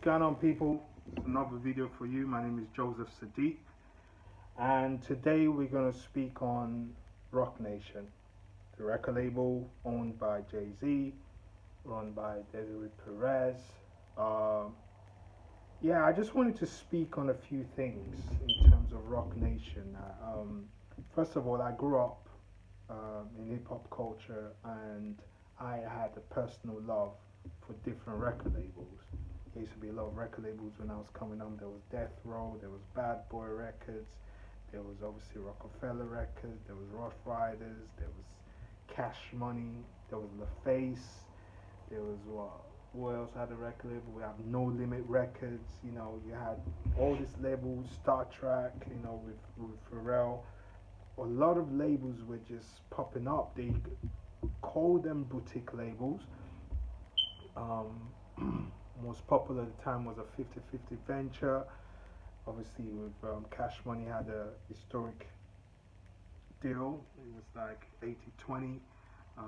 What's going on, people? It's another video for you. My name is jayz, and today we're going to speak on Rock Nation, the record label owned by Jay-Z, run by Desiree Perez. Um, yeah, I just wanted to speak on a few things in terms of Rock Nation. First of all, I grew up in hip hop culture, and I had a personal love for different record labels. There used to be a lot of record labels when I was coming up. There was Death Row, there was Bad Boy Records, there was obviously Rockefeller Records, there was Rough Riders, there was Cash Money, there was LaFace, there was what? Who else had a record label? We have No Limit Records. You had all these labels, Star Trek. With Pharrell. A lot of labels were just popping up. They called them boutique labels. Most popular at the time was a 50-50 venture. Obviously, with Cash Money had a historic deal. It was like 80-20. I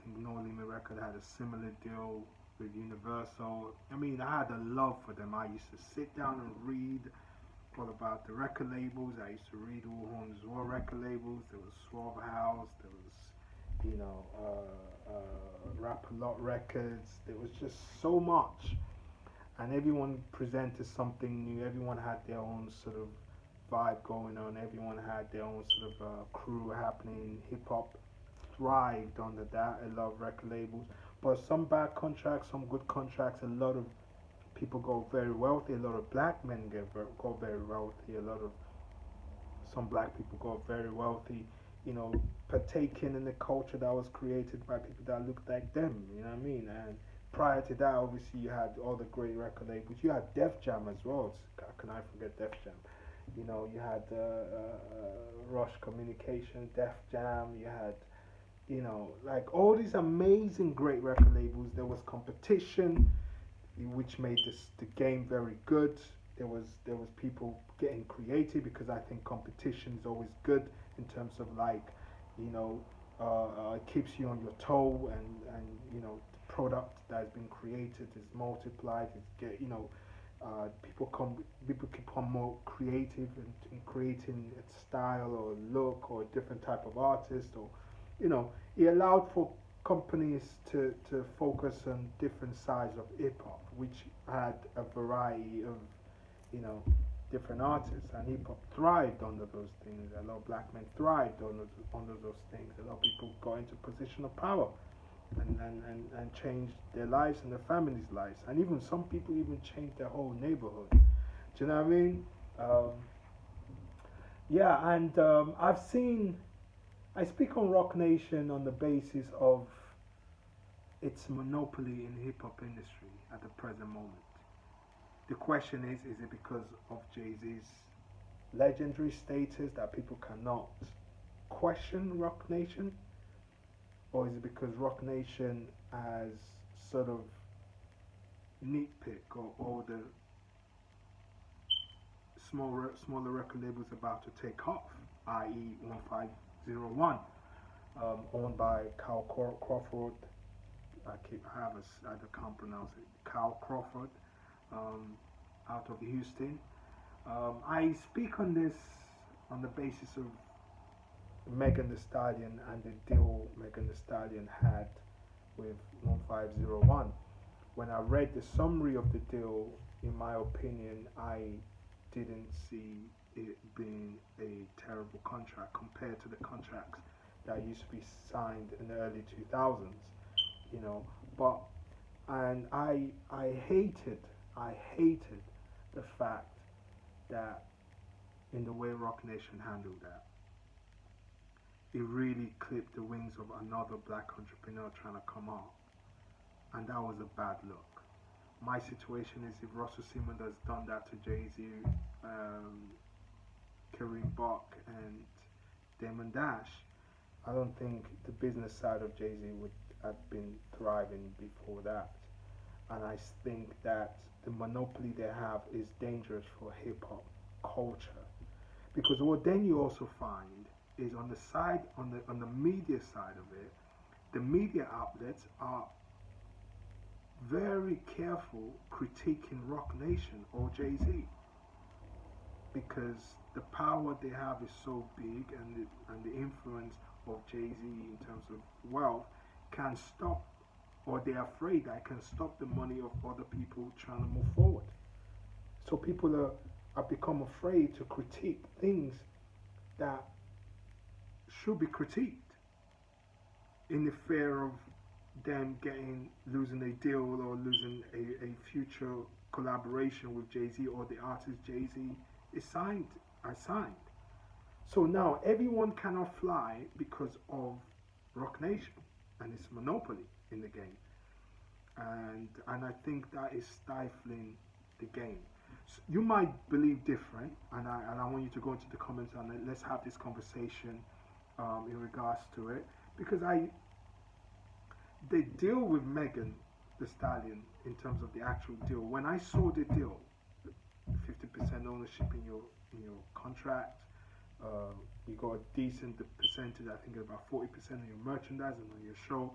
think No Limit Record had a similar deal with Universal. I mean, I had a love for them. I used to sit down and read all about the record labels. I used to read who owns what record labels. There was Swerve House. There was, Rap a Lot Records. There was just so much, and everyone presented something new. Everyone had their own sort of vibe going on. Everyone had their own sort of crew happening. Hip hop thrived under that. A lot of record labels, but some bad contracts, some good contracts. A lot of people got very wealthy. A lot of black men got very wealthy. A lot of some black people got very wealthy. Partaking in the culture that was created by people that looked like them. You know what I mean? And prior to that, obviously, you had all the great record labels. You had Def Jam as well. How can I forget Def Jam? You had Rush Communication, Def Jam. You had, like all these amazing great record labels. There was competition, which made the game very good. There was people getting creative, because I think competition is always good in terms of, like, you know it keeps you on your toe, and the product that has been created is multiplied. It's get you know People become more creative in creating a style or a look or a different type of artist, or it allowed for companies to focus on different sides of hip hop, which had a variety of you know different artists, and hip hop thrived under those things. A lot of black men thrived under those things. A lot of people got into position of power, and changed their lives and their families' lives, and even some people even changed their whole neighborhood. Do you know what I mean? Um, yeah, and I speak on Rock Nation on the basis of its monopoly in the hip hop industry at the present moment. The question is it because of Jay-Z's legendary status that people cannot question Rock Nation, or is it because Rock Nation has sort of nitpick, or all the smaller record labels about to take off, i.e., 1501, owned by Kyle Crawford. I can't pronounce it. Kyle Crawford, um, out of Houston. I speak on this on the basis of Megan Thee Stallion and the deal Megan Thee Stallion had with 1501. When I read the summary of the deal, in my opinion, I didn't see it being a terrible contract compared to the contracts that used to be signed in the early 2000s. You know, but and I hated the fact that in the way Rock Nation handled that, it really clipped the wings of another black entrepreneur trying to come up, and that was a bad look. My situation is, if Russell Simmons has done that to Jay-Z, um, Kareem Buck, and Damon Dash, I don't think the business side of Jay-Z would have been thriving before that. And I think that the monopoly they have is dangerous for hip hop culture, because what then you also find is, on the side, on the media side of it, the media outlets are very careful critiquing Rock Nation or Jay-Z, because the power they have is so big, and the influence of Jay-Z in terms of wealth can stop, or they're afraid that it can stop the money of other people trying to move forward. So people are become afraid to critique things that should be critiqued, in the fear of them losing a deal or losing a future collaboration with Jay-Z, or the artist Jay-Z is signed. So now everyone cannot fly because of Rock Nation and its monopoly in the game. And I think that is stifling the game. So you might believe different, and I want you to go into the comments and let's have this conversation in regards to it, because they deal with Megan the Stallion in terms of the actual deal. When I saw the deal, 50% ownership in your contract, you got a decent percentage, I think about 40% of your merchandise and on your show.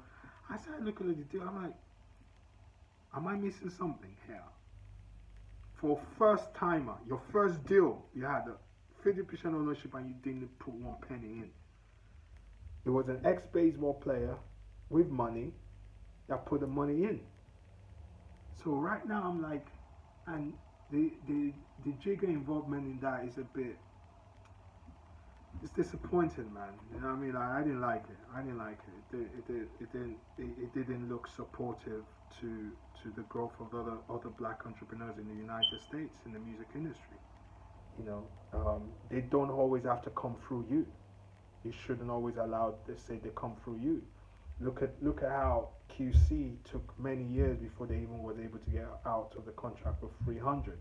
I started looking at the deal. I'm like, am I missing something here? For a first timer, your first deal, you had a 50% ownership and you didn't put one penny in. It was an ex-baseball player with money that put the money in. So right now I'm like, and the Jigga involvement in that is a bit, it's disappointing, man. You know what I mean? Like, I didn't like it. It didn't look supportive to the growth of other black entrepreneurs in the United States in the music industry. You know, they don't always have to come through you. You shouldn't always allow they say they come through you. Look at how QC took many years before they even was able to get out of the contract with 300.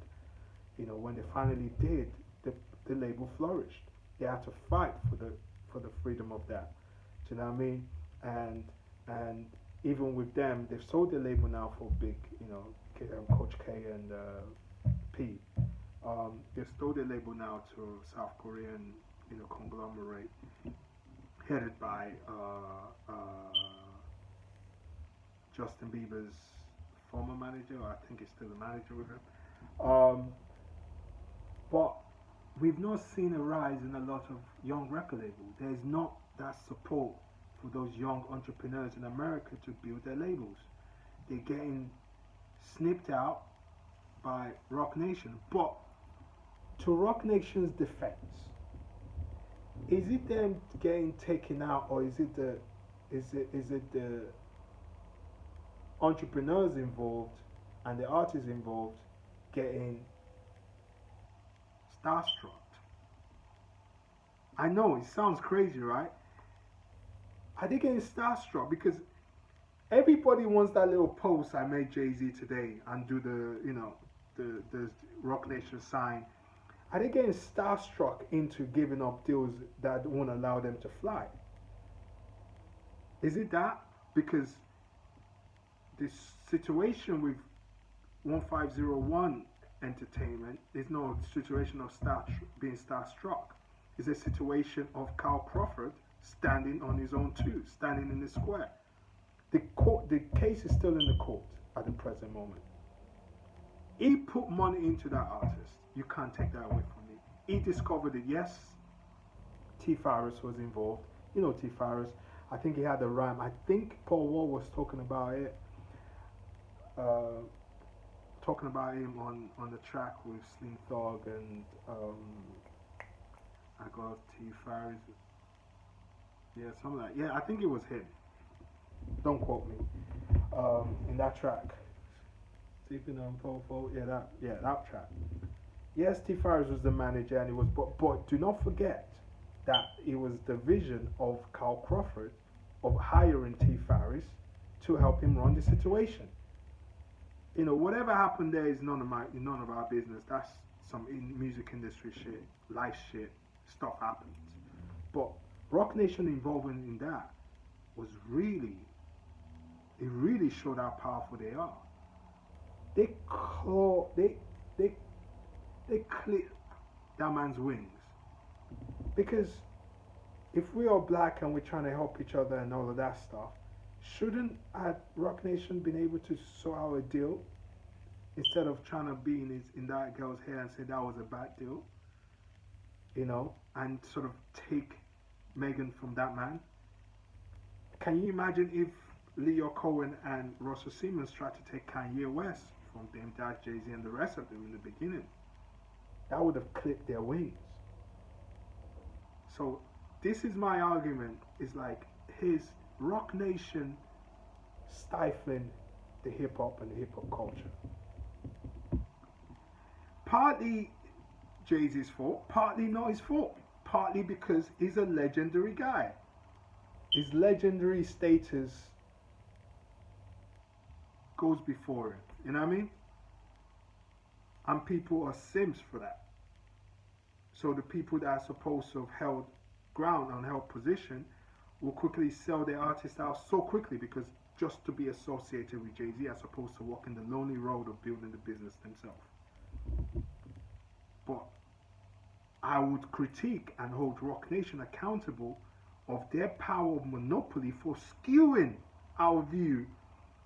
You know, when they finally did, the label flourished. They had to fight for the freedom of that. Do you know what I mean? And even with them, they've sold the label now for big, you know, Coach K and P. They've sold the label now to South Korean, you know, conglomerate headed by Justin Bieber's former manager. I think he's still the manager with him. But we've not seen a rise in a lot of young record labels. There's not that support for those young entrepreneurs in America to build their labels. They're getting snipped out by Rock Nation. But to Rock Nation's defense, is it them getting taken out, or is it the entrepreneurs involved and the artists involved getting starstruck? I know it sounds crazy, right? Are they getting starstruck? Because everybody wants that little post I made Jay-Z today and do the Rock Nation sign. Are they getting starstruck into giving up deals that won't allow them to fly? Is it that? Because this situation with 1501 Entertainment is no situation of being starstruck. It's a situation of Carl Crawford standing on his own too, standing in the square. The case is still in the court at the present moment. He put money into that artist. You can't take that away from me. He discovered it. Yes, T. Farris was involved. You know T. Farris. I think he had a rhyme. I think Paul Wall was talking about it. Talking about him on the track with Slim Thug and I got T. Farris. Yeah, something like, yeah, I think it was him. Don't quote me. In that track. Sleeping on Popo. Yeah, that track. Yes, T. Farris was the manager, and it was, but do not forget that it was the vision of Carl Crawford of hiring T. Farris to help him run the situation. You know, whatever happened there is none of our business. That's some music industry shit, life shit. Stuff happens. But Rock Nation involvement in that was really showed how powerful they are. They clip that man's wings. Because if we are black and we're trying to help each other and all of that stuff, Shouldn't had Rock Nation been able to sort out a deal instead of trying to be in that girl's hair and say that was a bad deal, and sort of take Megan from that man? Can you imagine if Leo Cohen and Russell Simmons tried to take Kanye West from them, Dash, Jay Z, and the rest of them in the beginning? That would have clipped their wings. So this is my argument. Is like his Rock Nation stifling the hip hop and the hip hop culture. Partly Jay-Z's fault, partly not his fault. Partly because he's a legendary guy. His legendary status goes before him. You know what I mean? And people are simps for that. So the people that are supposed to have held ground and held position will quickly sell their artist out so quickly because just to be associated with Jay-Z as opposed to walking the lonely road of building the business themselves. But I would critique and hold Rock Nation accountable of their power of monopoly for skewing our view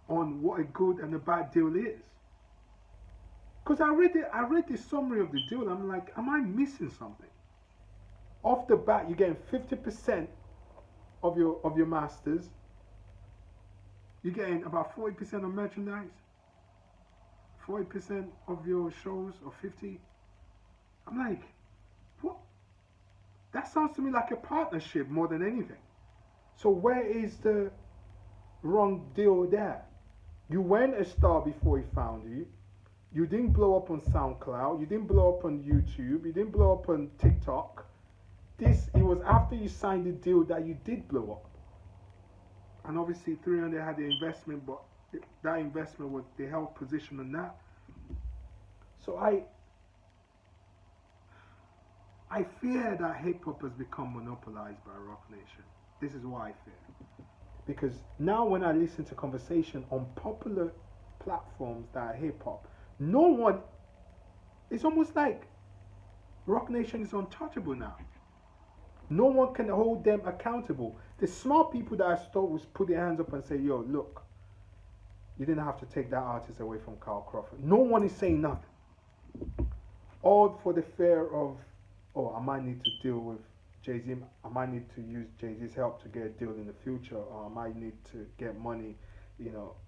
on what a good and a bad deal is. Because I read the summary of the deal. I'm like, am I missing something? Off the bat, you're getting 50% of your masters. You're getting about 40% of merchandise. 40% of your shows, or 50. I'm like, what? That sounds to me like a partnership more than anything. So where is the wrong deal there? You weren't a star before he found you. You didn't blow up on SoundCloud. You didn't blow up on YouTube. You didn't blow up on TikTok. It was after you signed the deal that you did blow up. And obviously 300 had the investment, but that investment was the held position on that. So I fear that hip hop has become monopolized by Rock Nation. This is why I fear. Because now when I listen to conversation on popular platforms that are hip hop, no one, it's almost like Rock Nation is untouchable now. No one can hold them accountable. The smart people that I thought was put their hands up and say, yo, look, you didn't have to take that artist away from Carl Crawford. No one is saying nothing. All for the fear of, I might need to deal with Jay-Z. I might need to use Jay-Z's help to get a deal in the future. Or I might need to get money.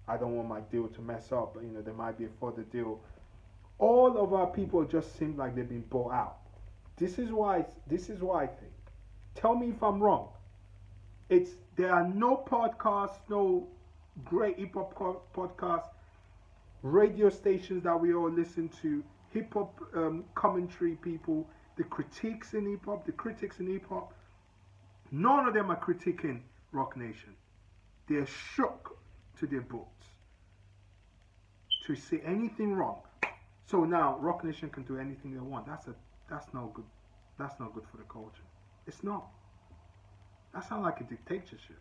I don't want my deal to mess up. There might be a further deal. All of our people just seem like they've been bought out. This is why I think. Tell me if I'm wrong. There are no podcasts, no great hip hop podcasts, radio stations that we all listen to, hip hop commentary people, the critics in hip hop. None of them are critiquing Rock Nation. They're shook to their boots to say anything wrong. So now Rock Nation can do anything they want. That's not good. That's not good for the culture. It's not. That sounds like a dictatorship.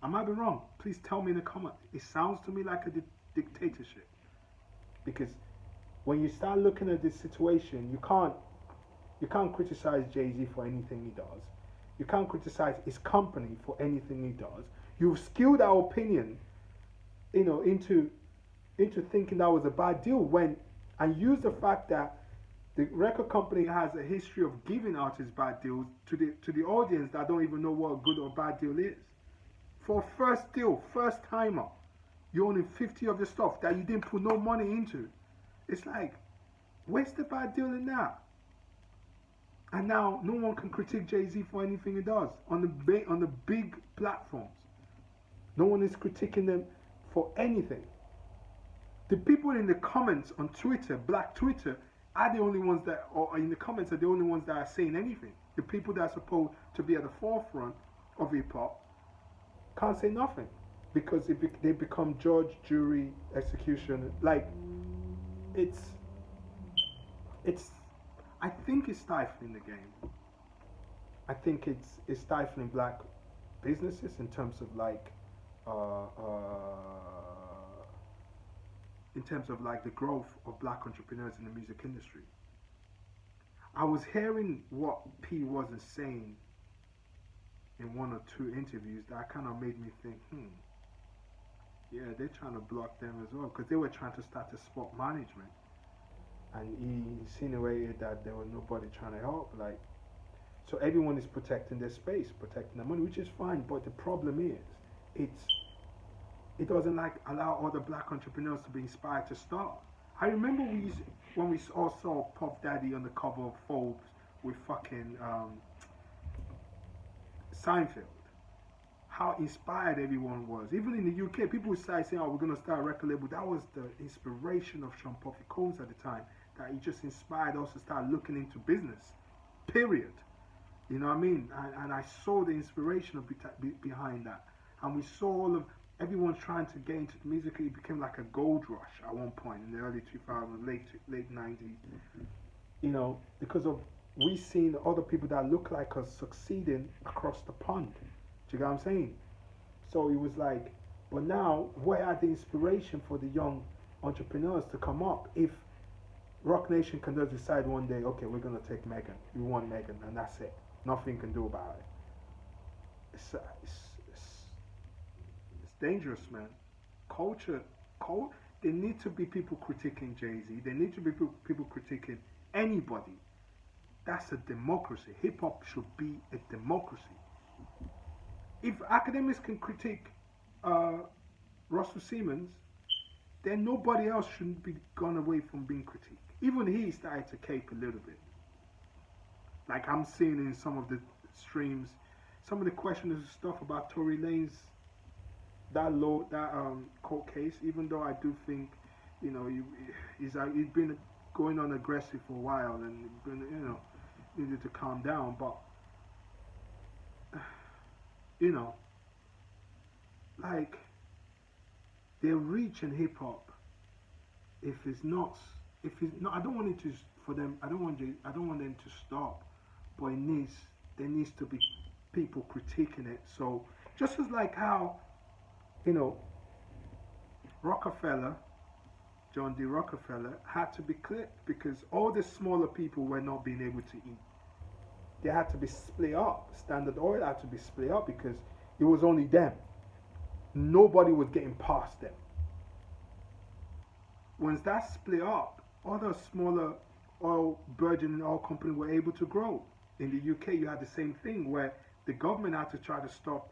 I might be wrong. Please tell me in the comments. It sounds to me like a dictatorship. Because when you start looking at this situation, you can't criticize Jay-Z for anything he does. You can't criticize his company for anything he does. You've skewed our opinion, into thinking that was a bad deal and use the fact that the record company has a history of giving artists bad deals to the audience that don't even know what a good or bad deal is. For a first deal, first timer, you're owning 50 of the stuff that you didn't put no money into. It's like, where's the bad deal in that? And now no one can critique Jay-Z for anything he does on the big platforms. No one is critiquing them for anything. The people in the comments on Twitter, Black Twitter, are the only ones that, or in the comments, are the only ones that are saying anything. The people that are supposed to be at the forefront of hip hop can't say nothing because they become judge, jury, execution. Like, I think it's stifling the game. I think it's stifling black businesses in terms of the growth of black entrepreneurs in the music industry. I was hearing what P wasn't saying in one or two interviews that kind of made me think, Yeah, they're trying to block them as well because they were trying to start a sport management, and he insinuated that there was nobody trying to help. Like, so everyone is protecting their space, protecting their money, which is fine. But the problem is, it's it doesn't like allow other black entrepreneurs to be inspired to start. I remember when we all saw Puff Daddy on the cover of Forbes with fucking Seinfeld. How inspired everyone was. Even in the UK, people would start saying, "Oh, we're gonna start a record label." That was the inspiration of Sean Puffy Combs at the time. That he just inspired us to start looking into business. Period. You know what I mean? And I saw the inspiration of behind that, and we saw all of everyone trying to get into the music. It became like a gold rush at one point in the early 2000s, late 90s. You know, because of we seen other people that look like us succeeding across the pond. Do you get what I'm saying? So it was like, but now where are the inspiration for the young entrepreneurs to come up if Rock Nation can just decide one day, okay, we're gonna take Megan, we want Megan, and that's it. Nothing you can do about it. It's dangerous, man. Culture, there need to be people critiquing Jay-Z. There need to be people critiquing anybody. That's a democracy. Hip hop should be a democracy. If academics can critique Russell Simmons, then nobody else shouldn't be gone away from being critiqued. Even he started to cape a little bit. Like I'm seeing in some of the streams, some of the questions and stuff about Tory Lanez, that court case. Even though I do think, you know, he's been going on aggressive for a while and been, you know, needed to calm down. But you know, like their reach in hip hop, if it's not, I don't want it to for them. I don't want them to stop, but there needs to be people critiquing it. So just as like how, you know, Rockefeller, John D. Rockefeller had to be clipped because all the smaller people were not being able to eat. They had to be split up. Standard Oil had to be split up because it was only them. Nobody was getting past them. Once that split up, other smaller burgeoning oil companies were able to grow. In the UK, you had the same thing where the government had to try to stop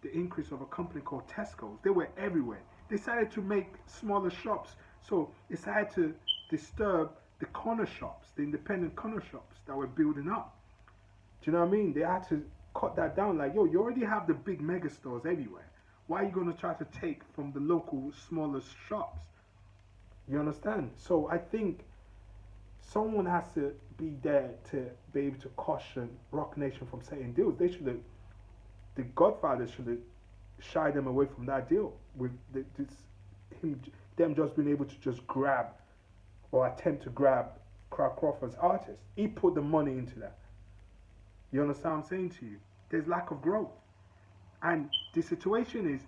the increase of a company called Tesco's. They were everywhere. They decided to make smaller shops. So they decided to disturb the corner shops, the independent corner shops that were building up. Do you know what I mean? They had to cut that down. Like, yo, you already have the big mega stores everywhere. Why are you going to try to take from the local smaller shops? You understand? So I think someone has to be there to be able to caution Rock Nation from setting deals. They should have, the Godfather should have shied them away from that deal with them just being able to just grab or attempt to grab Crawford's artist. He put the money into that. You understand what I'm saying to you? There's lack of growth. And the situation is,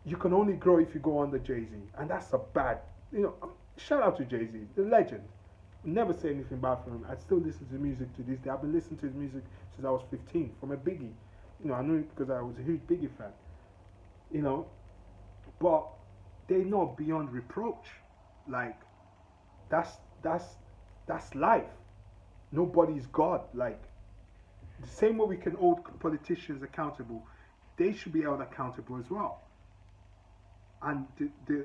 you can only grow if you go under Jay-Z. And that's a bad, you know, shout out to Jay-Z, the legend. Never say anything bad for him. I still listen to his music to this day. I've been listening to his music since I was 15, from a Biggie. You know, I knew it because I was a huge Biggie fan. You know, but they're not beyond reproach. Like, that's life. Nobody's God. Like, the same way we can hold politicians accountable, they should be held accountable as well. And the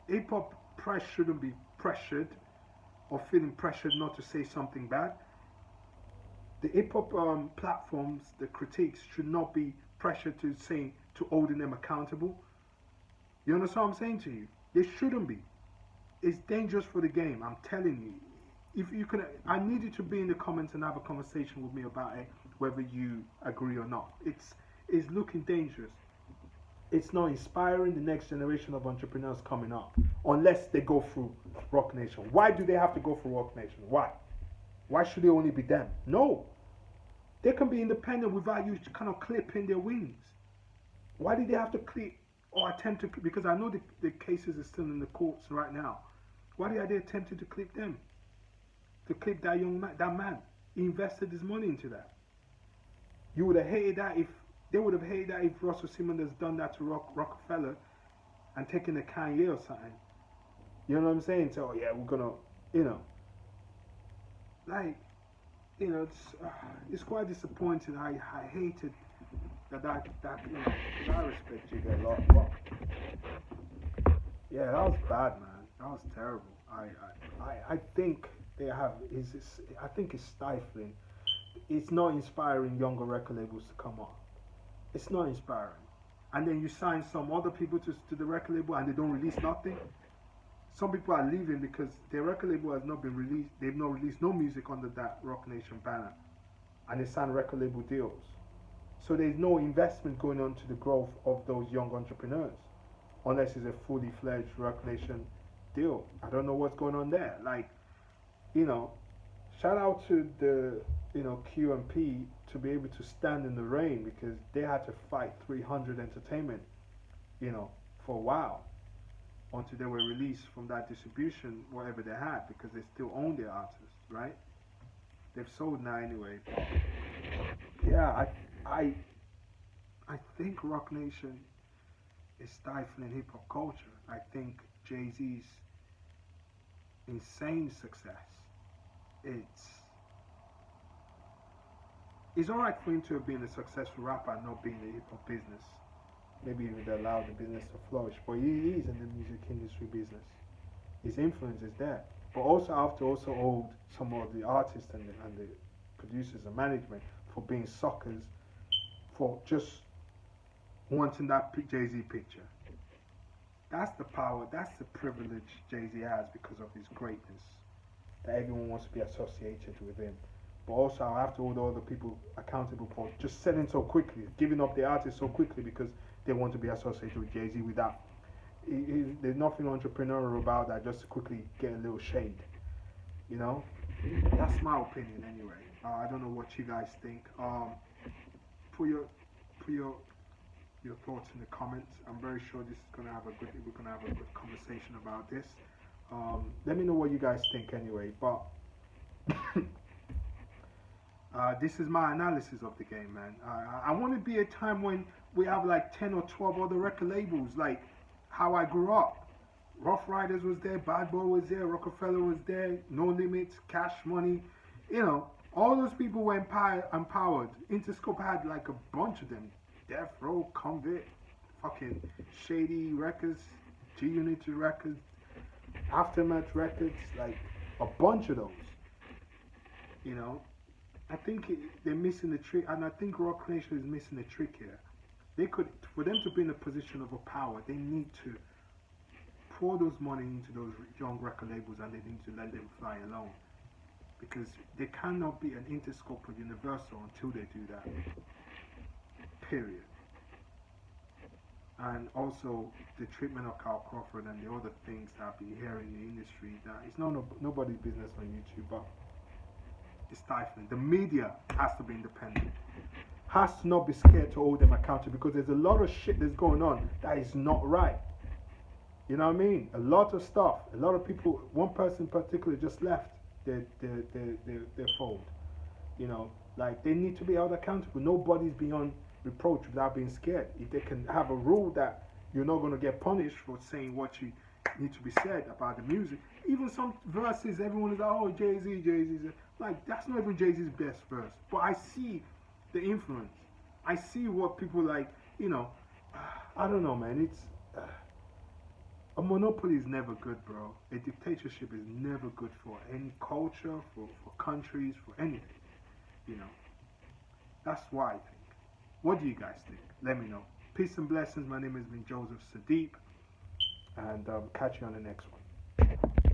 hip hop press shouldn't be pressured or feeling pressured not to say something bad. The hip hop platforms, the critiques should not be pressured to holding them accountable. You understand what I'm saying to you? They shouldn't be. It's dangerous for the game. I'm telling you. If you can, I need you to be in the comments and have a conversation with me about it, whether you agree or not. It's looking dangerous. It's not inspiring the next generation of entrepreneurs coming up unless they go through Rock Nation. Why do they have to go through Rock Nation? Why? Why should it only be them? No. They can be independent without you kind of clipping their wings. Why did they have to clip or attempt to clip? Because I know the cases are still in the courts right now. Why are they attempting to clip them? To clip that young man, that man. He invested his money into that. You would have hated that if Russell Simmons has done that to Rockefeller. and taking a Kanye or something. You know what I'm saying? So, oh, yeah, we're gonna, you know, like, you know, it's quite disappointing. I hated that you know, 'cause I respect you a lot. But yeah, that was bad, man. That was terrible. I think they have is I think it's stifling. It's not inspiring younger record labels to come up. It's not inspiring. And then you sign some other people to the record label and they don't release nothing. Some people are leaving because their record label has not been released. They've not released no music under that Rock Nation banner, and they sign record label deals. So there's no investment going on to the growth of those young entrepreneurs, unless it's a fully fledged Rock Nation deal. I don't know what's going on there. Like, you know, shout out to the Q and P to be able to stand in the rain because they had to fight 300 Entertainment, you know, for a while until they were released from that distribution, whatever they had, because they still own their artists, right? They've sold now anyway. But yeah, I think Rock Nation is stifling hip hop culture. I think Jay-Z's insane success. It's alright for him to have been a successful rapper and not being in the hip hop business. Maybe he would allow the business to flourish, but he is in the music industry business. His influence is there. But also I have to also hold some of the artists and the producers and management for being suckers for just wanting that Jay-Z picture. That's the power, that's the privilege Jay-Z has because of his greatness. That everyone wants to be associated with him. But also I have to hold all the people accountable for just selling so quickly, giving up the artist so quickly because they want to be associated with Jay-Z without. There's nothing entrepreneurial about that, just to quickly get a little shade. You know? That's my opinion anyway. I don't know what you guys think. Put your thoughts in the comments. I'm very sure this is we're gonna have a good conversation about this. Let me know what you guys think anyway. But this is my analysis of the game, man. I want to be a time when we have like 10 or 12 other record labels, like how I grew up. Rough Riders was there, Bad Boy was there, Rockefeller was there, No Limits, Cash Money. You know, all those people were empowered. Interscope had like a bunch of them. Death Row, Convict, fucking Shady Records, G Unity Records, Aftermath Records, like a bunch of those. You know, I think they're missing the trick, and I think Rock Nation is missing the trick here. They could, for them to be in a position of a power, they need to pour those money into those young record labels, and they need to let them fly alone. Because they cannot be an Interscope or Universal until they do that. Period. And also the treatment of Carl Crawford and the other things that I've been hearing in the industry, that it's nobody's business on YouTube, but it's stifling. The media has to be independent. Has to not be scared to hold them accountable, because there's a lot of shit that's going on that is not right. You know what I mean? A lot of stuff. A lot of people, one person in particular just left their fold. You know, like they need to be held accountable. Nobody's beyond reproach without being scared. If they can have a rule that you're not going to get punished for saying what you need to be said about the music. Even some verses, everyone is like, oh, Jay-Z. Like, that's not even Jay-Z's best verse. But I see the influence. I see what people like, you know. I don't know, man. It's a monopoly is never good, bro. A dictatorship is never good for any culture, for countries, for anything. You know. That's why I think. What do you guys think? Let me know. Peace and blessings. My name has been Joseph Sadipe, and catch you on the next one.